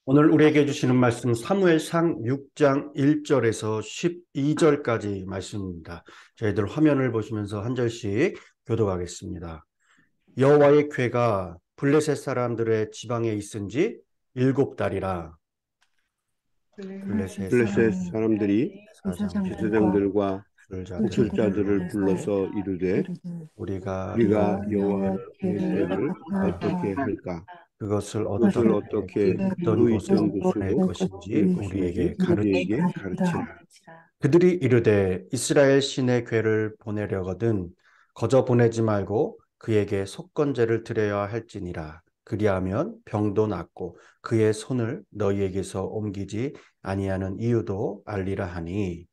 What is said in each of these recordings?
오늘 우리에게 주시는 말씀 사무엘상 6장 1절에서 12절까지 말씀입니다. 저희들 화면을 보시면서 한 절씩 교독하겠습니다. 여호와의 궤가 블레셋 사람들의 지방에 있은 지 7달이라. 블레셋 블레셋 사람 사람들이 제사장들과 제사장들과 불자들을 목술자들을 불러서 불러서 이르되 우리가 우리가 여호와의 여호와의 궤를 궤를 어떻게 할까? 그것을 그것을 어떻게 어떻게 있던 또 곳으로 있던 보낼 곳으로 것인지 보낼 우리에게 것인지 우리에게 가르치라. 그들이 이르되 이스라엘 신의 궤를 보내려거든 거저 보내지 말고 그에게 속건제를 드려야 할지니라. 그리하면 병도 낫고 그의 손을 너희에게서 옮기지 아니하는 이유도 알리라 하니.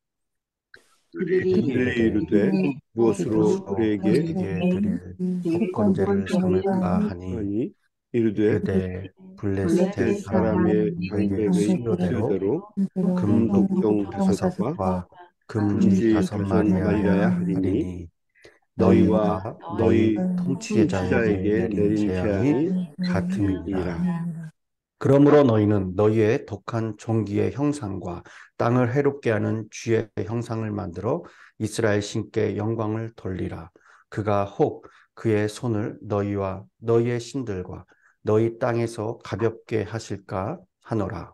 그들이 그들이 이르되 이르되 무엇으로 무엇으로 그에게 그에게 드릴 속건제를 삼을까 하니. 하니 이르되 이르되 블레셋 블레셋 사람의 사람에게 방백의 수요대로 수요대로 금독종 금독종 5과 다섯과 금지 금지 다섯 다섯 마리하야 마리라야 하리니 하리니 너희와 너희와 너희 너희 통치자에게 통치자에게 내린 내린 재앙이 재앙이 같음이니라. 같음이니라. 그러므로 너희는 너희의 독한 종기의 형상과 땅을 해롭게 하는 쥐의 형상을 만들어 이스라엘 신께 영광을 돌리라. 그가 혹 그의 손을 너희와 너희의 신들과 너희 땅에서 가볍게 하실까 하노라.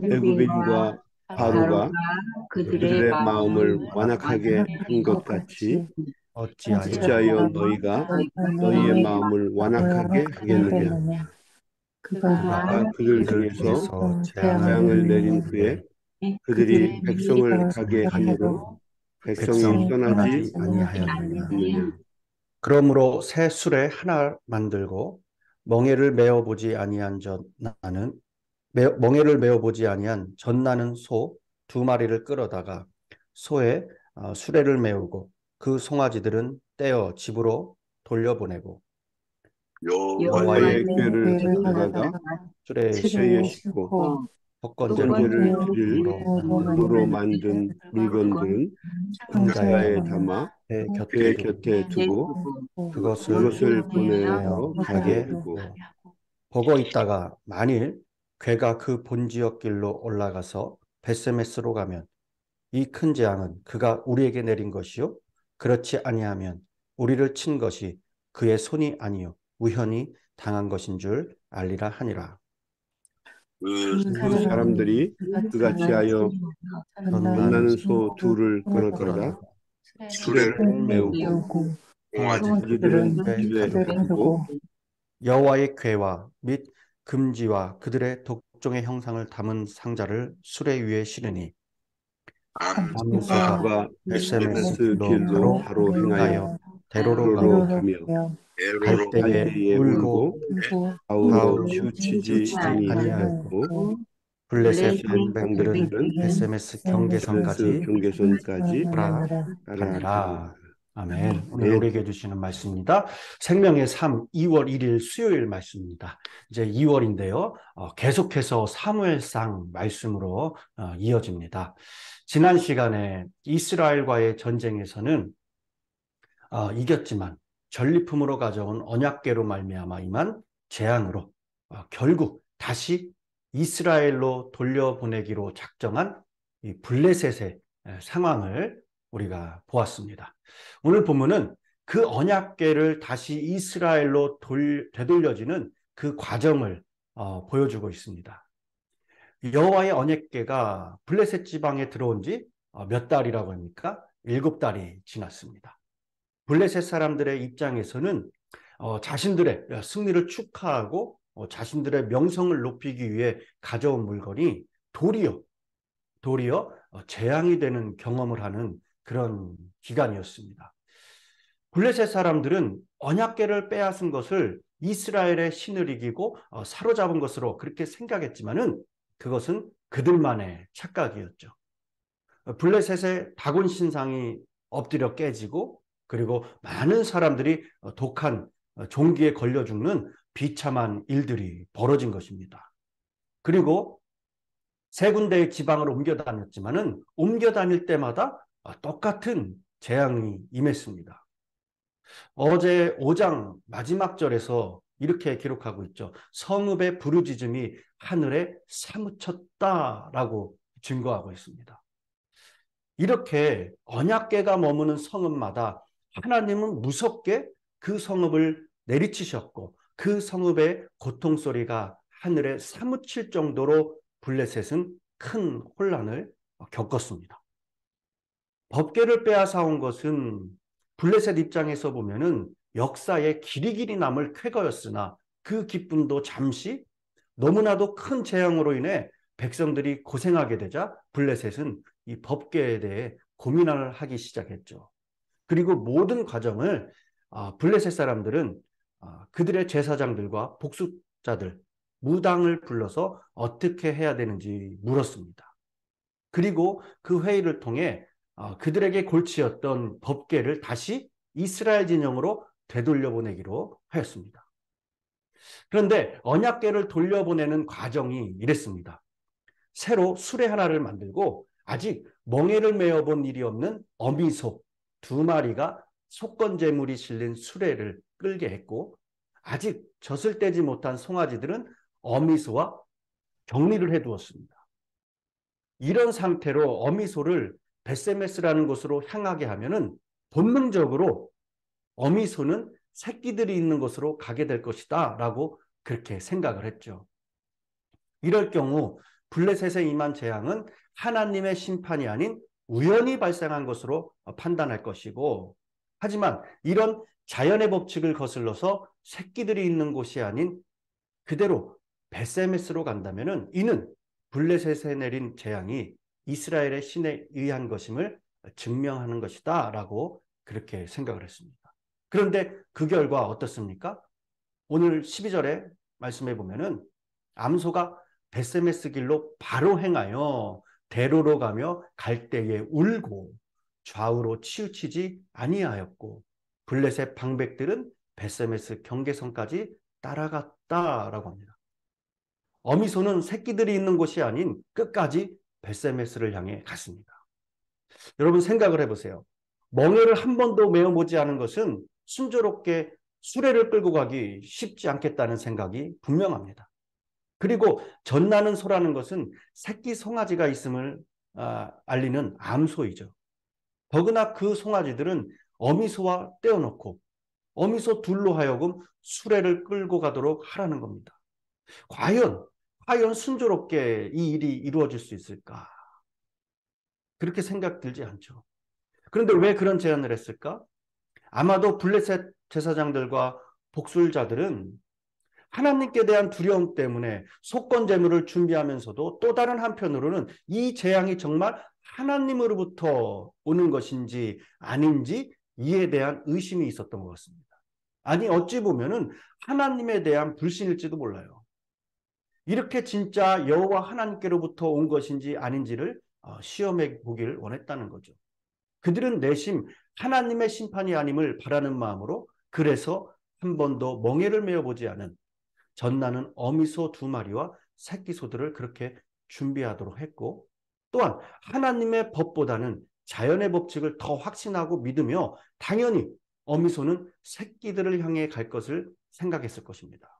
애굽인과 바로가 바로가 그들의 그들의 마음을 완악하게 완악하게 한 것 같이 어찌하여 어찌하여 너희가 너희의 마음을 완악하게 하겠느냐. 그가 그가 그들 그들 중에서 중에서 재앙을 재앙을 내린 내린 후에 후에 그들이 백성을 가게 함으로 하므로 백성이 백성이 떠나지 떠나지 아니하였느냐. 않느냐. 그러므로 새 수레 하나 만들고 멍에를 메어 보지 아니한 나는 멍에를 메어 보지 아니한 젖나는 소 2마리를 끌어다가 소에 수레를 메우고 그 송아지들은 떼어 집으로 돌려보내고 여호와의 여호와의 궤를 궤를 가져다가 가져다가 수레에 수레에 싣고 싣고 헛건제를 속건제를 드릴 드릴 금으로 만든 금으로 만든 물건들은 상자에 상자에 담아 담아 배 곁에 궤 두고 곁에 두고 그것을 그것을 보내어 보내어 가게 가게 하고. 하고 보고 있다가 만일 괴가 그 본지역 길로 올라가서 베세메스로 가면 이 큰 재앙은 그가 우리에게 내린 것이요 그렇지 아니하면 우리를 친 것이 그의 손이 아니요 우연히 당한 것인 줄 알리라 하니라. 그 사람들이 그같이 하여 전나는 전나는 소 둘을 끌어다가 끌어다 수레를 수레를 메우고 메우고 송아지들은 송아지들은 집에 집에 가두고 두고 여호와의 궤와 및 금지와 그들의 독종의 형상을 담은 상자를 수레 위에 실으니 암소가 암소가 벳세메스 베스메스 길로 길로 바로 바로 행하여 행하여 대로로 도로로 가며 가며 갈 때에 갈대에 울고 울고 좌우로 좌우로 치우치지 치우치지 아니하였고 아니하였고 블레셋 블레셋 방백들은 방백들은 베세메스 베스메스 경계선까지 경계선까지 따라가니라. 따라가니라. 아멘. 오늘 아멘. 우리에게 주시는 말씀입니다. 생명의 삶 2월 1일 수요일 말씀입니다. 이제 2월인데요. 계속해서 사무엘상 말씀으로 이어집니다. 지난 시간에 이스라엘과의 전쟁에서는 이겼지만 전리품으로 가져온 언약궤로 말미암아 임한 재앙으로 결국 다시 이스라엘로 돌려보내기로 작정한 이 블레셋의 상황을 우리가 보았습니다. 오늘 본문은 그 언약궤를 다시 이스라엘로 되돌려지는 그 과정을 보여주고 있습니다. 여호와의 언약궤가 블레셋 지방에 들어온 지 몇 달이라고 합니까? 7달이 지났습니다. 블레셋 사람들의 입장에서는 자신들의 승리를 축하하고 자신들의 명성을 높이기 위해 가져온 물건이 도리어 재앙이 되는 경험을 하는 그런 기간이었습니다. 블레셋 사람들은 언약궤를 빼앗은 것을 이스라엘의 신을 이기고 사로잡은 것으로 그렇게 생각했지만은 그것은 그들만의 착각이었죠. 블레셋의 다곤 신상이 엎드려 깨지고 그리고 많은 사람들이 독한 종기에 걸려 죽는 비참한 일들이 벌어진 것입니다. 그리고 세 군데의 지방을 옮겨 다녔지만은 옮겨 다닐 때마다 똑같은 재앙이 임했습니다. 어제 5장 마지막 절에서 이렇게 기록하고 있죠. 성읍의 부르짖음이 하늘에 사무쳤다라고 증거하고 있습니다. 이렇게 언약궤가 머무는 성읍마다 하나님은 무섭게 그 성읍을 내리치셨고 그 성읍의 고통 소리가 하늘에 사무칠 정도로 블레셋은 큰 혼란을 겪었습니다. 법궤를 빼앗아온 것은 블레셋 입장에서 보면은 역사에 길이길이 남을 쾌거였으나 그 기쁨도 잠시 너무나도 큰 재앙으로 인해 백성들이 고생하게 되자 블레셋은 이 법궤에 대해 고민을 하기 시작했죠. 그리고 모든 과정을 블레셋 사람들은 그들의 제사장들과 복수자들, 무당을 불러서 어떻게 해야 되는지 물었습니다. 그리고 그 회의를 통해 그들에게 골치였던 법궤를 다시 이스라엘 진영으로 되돌려보내기로 하였습니다. 그런데 언약궤를 돌려보내는 과정이 이랬습니다. 새로 수레 하나를 만들고 아직 멍에를 메어본 일이 없는 어미소 2마리가 속건제물이 실린 수레를 끌게 했고 아직 젖을 떼지 못한 송아지들은 어미소와 격리를 해두었습니다. 이런 상태로 어미소를 베세메스라는 곳으로 향하게 하면은 본능적으로 어미소는 새끼들이 있는 곳으로 가게 될 것이다 라고 그렇게 생각을 했죠. 이럴 경우 블레셋에 임한 재앙은 하나님의 심판이 아닌 우연히 발생한 것으로 판단할 것이고 하지만 이런 자연의 법칙을 거슬러서 새끼들이 있는 곳이 아닌 그대로 베세메스로 간다면 이는 블레셋에 내린 재앙이 이스라엘의 신에 의한 것임을 증명하는 것이다 라고 그렇게 생각을 했습니다. 그런데 그 결과 어떻습니까? 오늘 12절에 말씀해 보면은 암소가 베세메스 길로 바로 행하여 대로로 가며 갈대에 울고 좌우로 치우치지 아니하였고 블레셋 방백들은 베세메스 경계선까지 따라갔다라고 합니다. 어미소는 새끼들이 있는 곳이 아닌 끝까지 베세메스를 향해 갔습니다. 여러분 생각을 해보세요. 멍에를 한 번도 메어보지 않은 것은 순조롭게 수레를 끌고 가기 쉽지 않겠다는 생각이 분명합니다. 그리고 젖나는 소라는 것은 새끼 송아지가 있음을 알리는 암소이죠. 더구나 그 송아지들은 어미소와 떼어놓고 어미소 둘로 하여금 수레를 끌고 가도록 하라는 겁니다. 과연 순조롭게 이 일이 이루어질 수 있을까? 그렇게 생각 들지 않죠. 그런데 왜 그런 제안을 했을까? 아마도 블레셋 제사장들과 복술자들은 하나님께 대한 두려움 때문에 속건 제물을 준비하면서도 또 다른 한편으로는 이 재앙이 정말 하나님으로부터 오는 것인지 아닌지 이에 대한 의심이 있었던 것 같습니다. 아니 어찌 보면은 하나님에 대한 불신일지도 몰라요. 이렇게 진짜 여호와 하나님께로부터 온 것인지 아닌지를 시험해 보기를 원했다는 거죠. 그들은 내심 하나님의 심판이 아님을 바라는 마음으로 그래서 한 번도 멍에를 메어보지 않은 젖나는 어미소 2마리와 새끼소들을 그렇게 준비하도록 했고 또한 하나님의 법보다는 자연의 법칙을 더 확신하고 믿으며 당연히 어미소는 새끼들을 향해 갈 것을 생각했을 것입니다.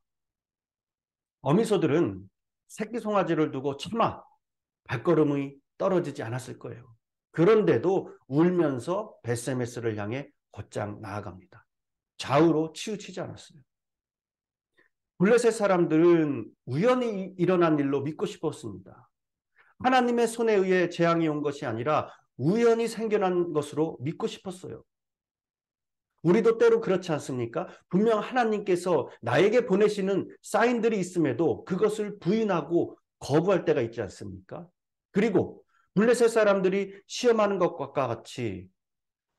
어미소들은 새끼 송아지를 두고 차마 발걸음이 떨어지지 않았을 거예요. 그런데도 울면서 베세메스를 향해 곧장 나아갑니다. 좌우로 치우치지 않았어요. 블레셋 사람들은 우연히 일어난 일로 믿고 싶었습니다. 하나님의 손에 의해 재앙이 온 것이 아니라 우연히 생겨난 것으로 믿고 싶었어요. 우리도 때로 그렇지 않습니까? 분명 하나님께서 나에게 보내시는 사인들이 있음에도 그것을 부인하고 거부할 때가 있지 않습니까? 그리고 블레셋 사람들이 시험하는 것과 같이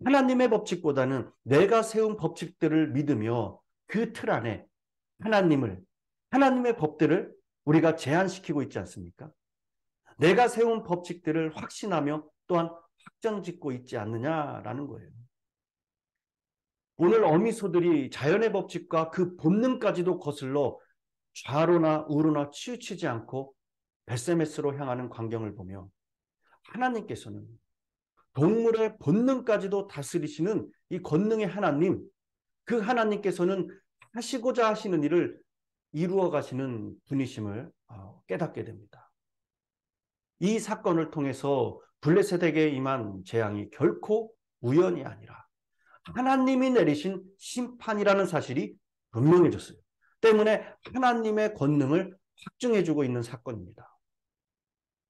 하나님의 법칙보다는 내가 세운 법칙들을 믿으며 그 틀 안에 하나님의 법들을 우리가 제한시키고 있지 않습니까? 내가 세운 법칙들을 확신하며 또한 확정짓고 있지 않느냐라는 거예요. 오늘 어미소들이 자연의 법칙과 그 본능까지도 거슬러 좌로나 우로나 치우치지 않고 베세메스로 향하는 광경을 보며 하나님께서는 동물의 본능까지도 다스리시는 이 권능의 하나님, 그 하나님께서는 하시고자 하시는 일을 이루어 가시는 분이심을 깨닫게 됩니다. 이 사건을 통해서 블레셋에게 임한 재앙이 결코 우연이 아니라 하나님이 내리신 심판이라는 사실이 분명해졌어요. 때문에 하나님의 권능을 확증해주고 있는 사건입니다.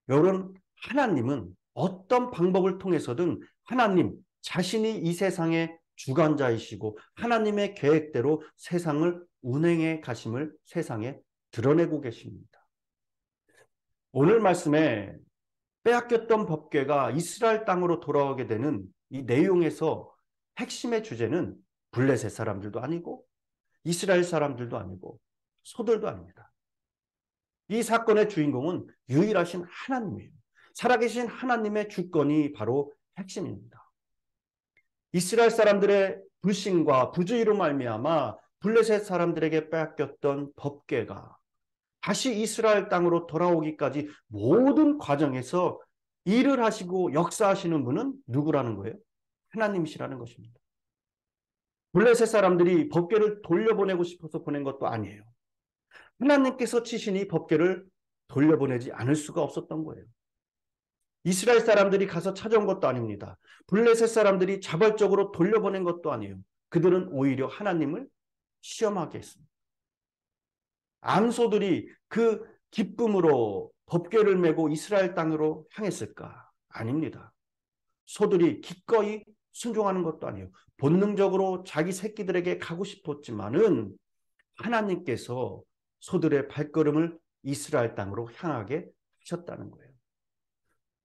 여러분, 하나님은 어떤 방법을 통해서든 하나님 자신이 이 세상의 주관자이시고 하나님의 계획대로 세상을 운행해 가심을 세상에 드러내고 계십니다. 오늘 말씀에 빼앗겼던 법궤가 이스라엘 땅으로 돌아오게 되는 이 내용에서 핵심의 주제는 블레셋 사람들도 아니고 이스라엘 사람들도 아니고 소들도 아닙니다. 이 사건의 주인공은 유일하신 하나님이에요. 살아계신 하나님의 주권이 바로 핵심입니다. 이스라엘 사람들의 불신과 부주의로 말미암아 블레셋 사람들에게 빼앗겼던 법궤가 다시 이스라엘 땅으로 돌아오기까지 모든 과정에서 일을 하시고 역사하시는 분은 누구라는 거예요? 하나님이시라는 것입니다. 블레셋 사람들이 법궤를 돌려보내고 싶어서 보낸 것도 아니에요. 하나님께서 치시니 법궤를 돌려보내지 않을 수가 없었던 거예요. 이스라엘 사람들이 가서 찾아온 것도 아닙니다. 블레셋 사람들이 자발적으로 돌려보낸 것도 아니에요. 그들은 오히려 하나님을 시험하게 했습니다. 암소들이 그 기쁨으로 법궤를 메고 이스라엘 땅으로 향했을까? 아닙니다. 소들이 기꺼이 순종하는 것도 아니에요. 본능적으로 자기 새끼들에게 가고 싶었지만은 하나님께서 소들의 발걸음을 이스라엘 땅으로 향하게 하셨다는 거예요.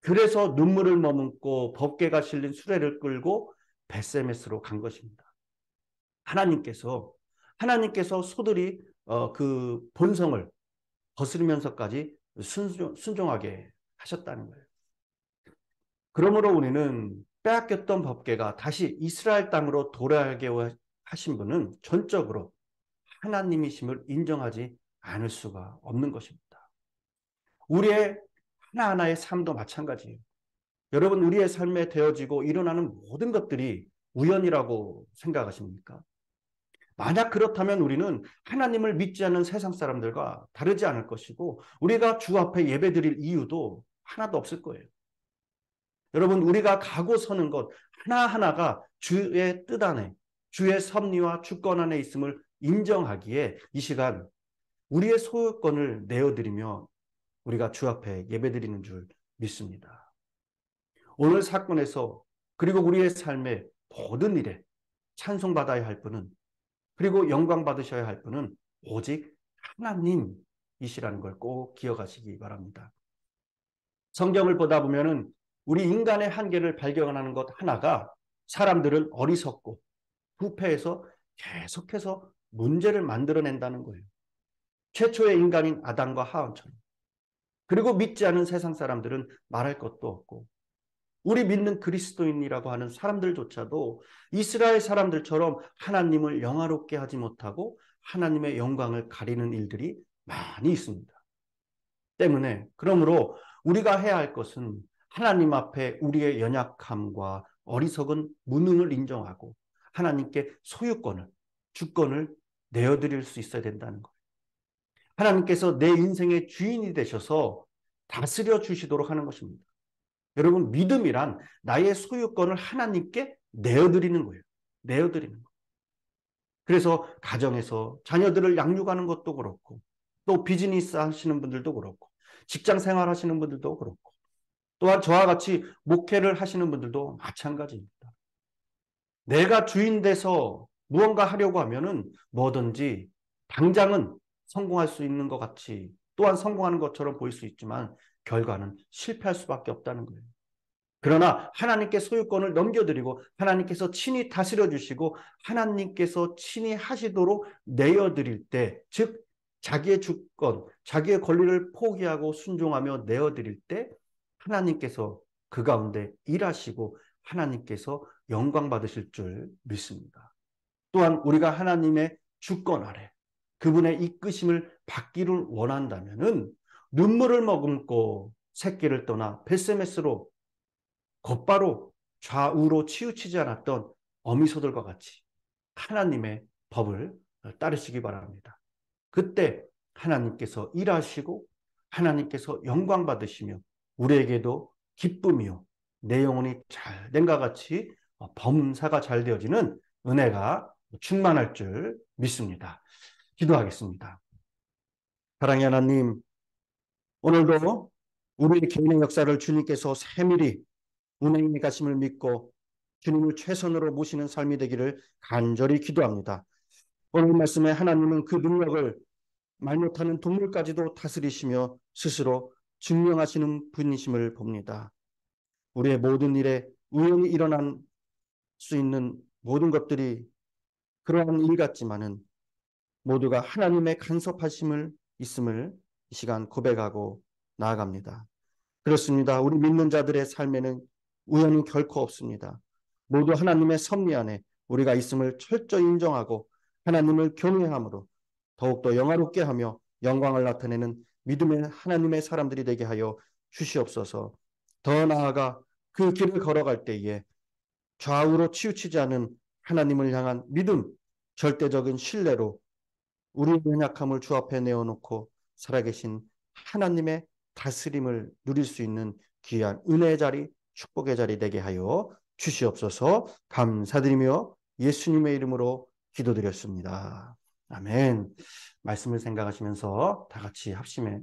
그래서 눈물을 머금고 법궤가 실린 수레를 끌고 벳세메스로 간 것입니다. 하나님께서 소들이 그 본성을 거스르면서까지 순종하게 하셨다는 거예요. 그러므로 우리는 빼앗겼던 법궤가 다시 이스라엘 땅으로 돌아가게 하신 분은 전적으로 하나님이심을 인정하지 않을 수가 없는 것입니다. 우리의 하나하나의 삶도 마찬가지예요. 여러분, 우리의 삶에 되어지고 일어나는 모든 것들이 우연이라고 생각하십니까? 만약 그렇다면 우리는 하나님을 믿지 않는 세상 사람들과 다르지 않을 것이고 우리가 주 앞에 예배드릴 이유도 하나도 없을 거예요. 여러분, 우리가 가고 서는 것 하나하나가 주의 뜻 안에, 주의 섭리와 주권 안에 있음을 인정하기에 이 시간 우리의 소유권을 내어드리며 우리가 주 앞에 예배드리는 줄 믿습니다. 오늘 사건에서 그리고 우리의 삶의 모든 일에 찬송받아야 할 분은, 그리고 영광 받으셔야 할 분은 오직 하나님이시라는 걸 꼭 기억하시기 바랍니다. 성경을 보다 보면은 우리 인간의 한계를 발견하는 것 하나가 사람들은 어리석고 부패해서 계속해서 문제를 만들어낸다는 거예요. 최초의 인간인 아담과 하와처럼. 그리고 믿지 않은 세상 사람들은 말할 것도 없고 우리 믿는 그리스도인이라고 하는 사람들조차도 이스라엘 사람들처럼 하나님을 영화롭게 하지 못하고 하나님의 영광을 가리는 일들이 많이 있습니다. 때문에 그러므로 우리가 해야 할 것은 하나님 앞에 우리의 연약함과 어리석은 무능을 인정하고 하나님께 소유권을, 주권을 내어드릴 수 있어야 된다는 거예요. 하나님께서 내 인생의 주인이 되셔서 다스려 주시도록 하는 것입니다. 여러분, 믿음이란 나의 소유권을 하나님께 내어드리는 거예요. 내어드리는 거예요. 그래서 가정에서 자녀들을 양육하는 것도 그렇고 또 비즈니스 하시는 분들도 그렇고 직장 생활 하시는 분들도 그렇고 또한 저와 같이 목회를 하시는 분들도 마찬가지입니다. 내가 주인 돼서 무언가 하려고 하면은 뭐든지 당장은 성공할 수 있는 것 같이 또한 성공하는 것처럼 보일 수 있지만 결과는 실패할 수밖에 없다는 거예요. 그러나 하나님께 소유권을 넘겨드리고 하나님께서 친히 다스려 주시고 하나님께서 친히 하시도록 내어드릴 때, 즉 자기의 주권, 자기의 권리를 포기하고 순종하며 내어드릴 때 하나님께서 그 가운데 일하시고 하나님께서 영광 받으실 줄 믿습니다. 또한 우리가 하나님의 주권 아래 그분의 이끄심을 받기를 원한다면은 눈물을 머금고 새끼를 떠나 벳세메스로 곧바로 좌우로 치우치지 않았던 어미소들과 같이 하나님의 법을 따르시기 바랍니다. 그때 하나님께서 일하시고 하나님께서 영광 받으시며 우리에게도 기쁨이요 내 영혼이 잘 된과 같이 범사가 잘 되어지는 은혜가 충만할 줄 믿습니다. 기도하겠습니다. 사랑의 하나님, 오늘도 우리 개인의 역사를 주님께서 세밀히 운행해 가심을 믿고 주님을 최선으로 모시는 삶이 되기를 간절히 기도합니다. 오늘 말씀에 하나님은 그 능력을 말 못하는 동물까지도 다스리시며 스스로 증명하시는 분이심을 봅니다. 우리의 모든 일에 우연히 일어난 수 있는 모든 것들이 그러한 일 같지만은 모두가 하나님의 간섭하심을 있음을 이 시간 고백하고 나아갑니다. 그렇습니다. 우리 믿는 자들의 삶에는 우연은 결코 없습니다. 모두 하나님의 섭리 안에 우리가 있음을 철저히 인정하고 하나님을 경외함으로 더욱더 영화롭게 하며 영광을 나타내는 믿음의 하나님의 사람들이 되게 하여 주시옵소서. 더 나아가 그 길을 걸어갈 때에 좌우로 치우치지 않은 하나님을 향한 믿음, 절대적인 신뢰로 우리의 연약함을 주 앞에 내어놓고 살아계신 하나님의 다스림을 누릴 수 있는 귀한 은혜의 자리, 축복의 자리 되게 하여 주시옵소서. 감사드리며 예수님의 이름으로 기도드렸습니다. 아멘. 말씀을 생각하시면서 다 같이 합심해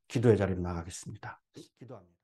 기도의 자리로 나가겠습니다. 기도합니다.